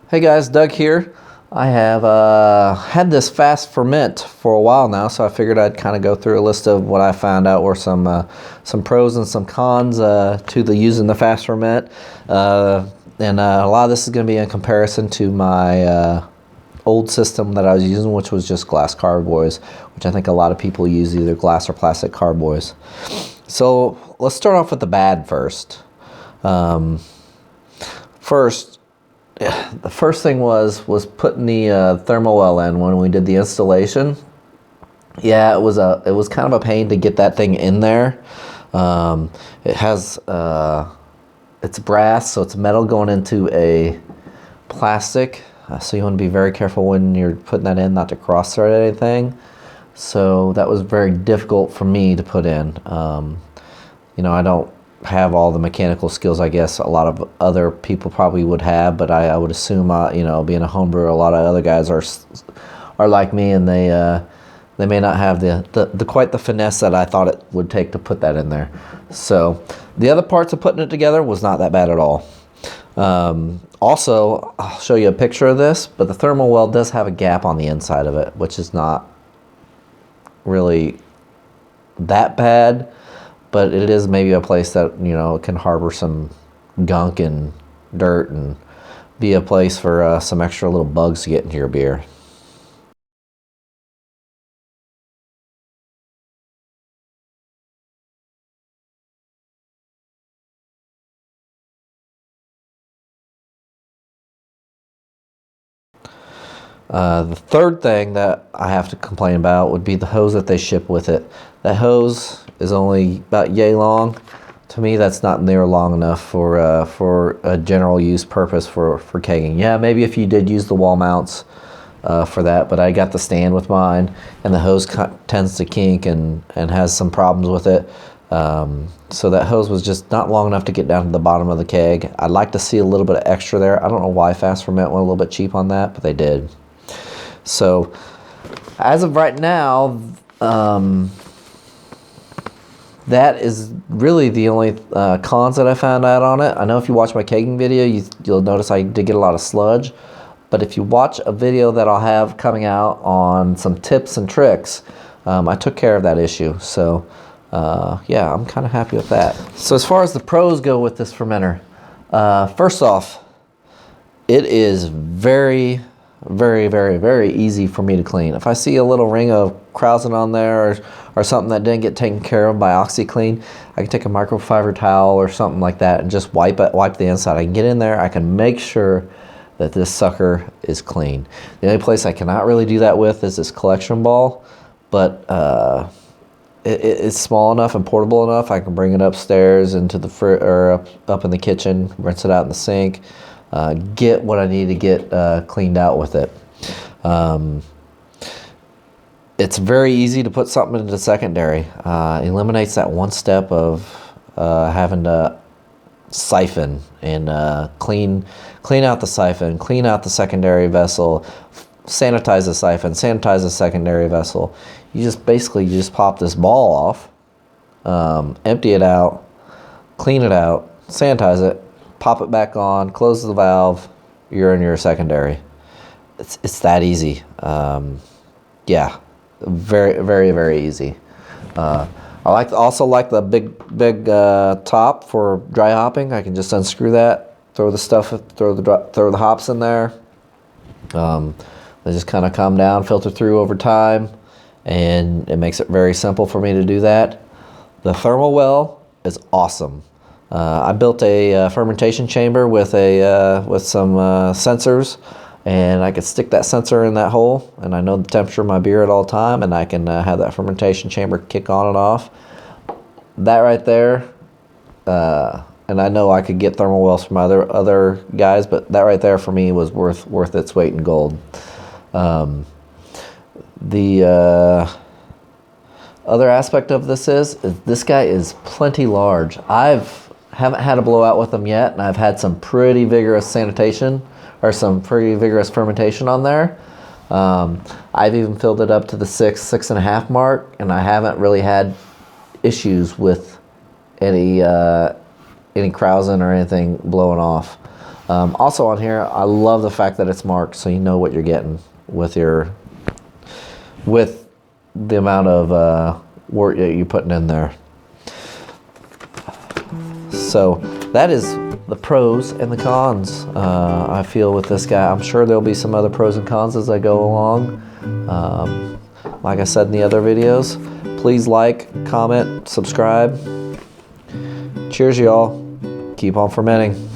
Hey guys, Doug here. I have had this FastFerment for a while now, so I figured I'd kind of go through a list of what I found out were some pros and some cons to using the FastFerment. And a lot of this is going to be in comparison to my old system that I was using, which was just glass carboys, which I think a lot of people use either glass or plastic carboys. So let's start off with the bad first. The first thing was putting the thermal well in when we did the installation. Yeah, it was kind of a pain to get that thing in there. It has it's brass, so it's metal going into a plastic. So you want to be very careful when you're putting that in, not to cross thread anything. So that was very difficult for me to put in. I don't have all the mechanical skills I guess a lot of other people probably would have, but I would assume being a homebrewer, a lot of other guys are like me, and they may not have the quite the finesse that I thought it would take to put that in there. So the other parts of putting it together was not that bad at all. Also, I'll show you a picture of this, but the thermal well does have a gap on the inside of it, which is not really that bad. But it is maybe a place that, can harbor some gunk and dirt and be a place for some extra little bugs to get into your beer. The third thing that I have to complain about would be the hose that they ship with it. That hose is only about yay long. To me, that's not near long enough for a general use purpose for kegging. Yeah, maybe if you did use the wall mounts for that, but I got the stand with mine, and the hose tends to kink and has some problems with it. So that hose was just not long enough to get down to the bottom of the keg. I'd like to see a little bit of extra there. I don't know why FastFerment went a little bit cheap on that, but they did. So as of right now, that is really the only cons that I found out on it. I know if you watch my kegging video, you'll notice I did get a lot of sludge. But if you watch a video that I'll have coming out on some tips and tricks, I took care of that issue. So yeah, I'm kind of happy with that. So as far as the pros go with this fermenter, first off, it is very, very, very, very easy for me to clean. If I see a little ring of krausen on there or something that didn't get taken care of by OxyClean, I can take a microfiber towel or something like that and just wipe the inside. I can get in there, I can make sure that this sucker is clean. The only place I cannot really do that with is this collection ball, but it's small enough and portable enough. I can bring it upstairs into the up in the kitchen, rinse it out in the sink, get what I need to get cleaned out with it. It's very easy to put something into secondary. Eliminates that one step of having to siphon and clean out the siphon, clean out the secondary vessel, sanitize the siphon, sanitize the secondary vessel. You just pop this ball off, empty it out, clean it out, sanitize it, pop it back on, close the valve, you're in your secondary. It's that easy. Yeah, very, very, very easy. I also like the big top for dry hopping. I can just unscrew that, throw the hops in there. They just kind of come down, filter through over time, and it makes it very simple for me to do that. The thermal well is awesome. I built a fermentation chamber with some sensors, and I could stick that sensor in that hole, and I know the temperature of my beer at all time, and I can have that fermentation chamber kick on and off. That right there, and I know I could get thermal wells from other guys, but that right there for me was worth its weight Other aspect of this is this guy is plenty large. Haven't had a blowout with them yet, and I've had some pretty vigorous sanitation or some pretty vigorous fermentation on there. I've even filled it up to the 6.5 mark, and I haven't really had issues with any krausen or anything blowing off. Also on here, I love the fact that it's marked, so you know what you're getting with the amount of work that you're putting in there. So that is the pros and the cons, I feel, with this guy. I'm sure there'll be some other pros and cons as I go along. Like I said in the other videos, please like, comment, subscribe. Cheers, y'all. Keep on fermenting.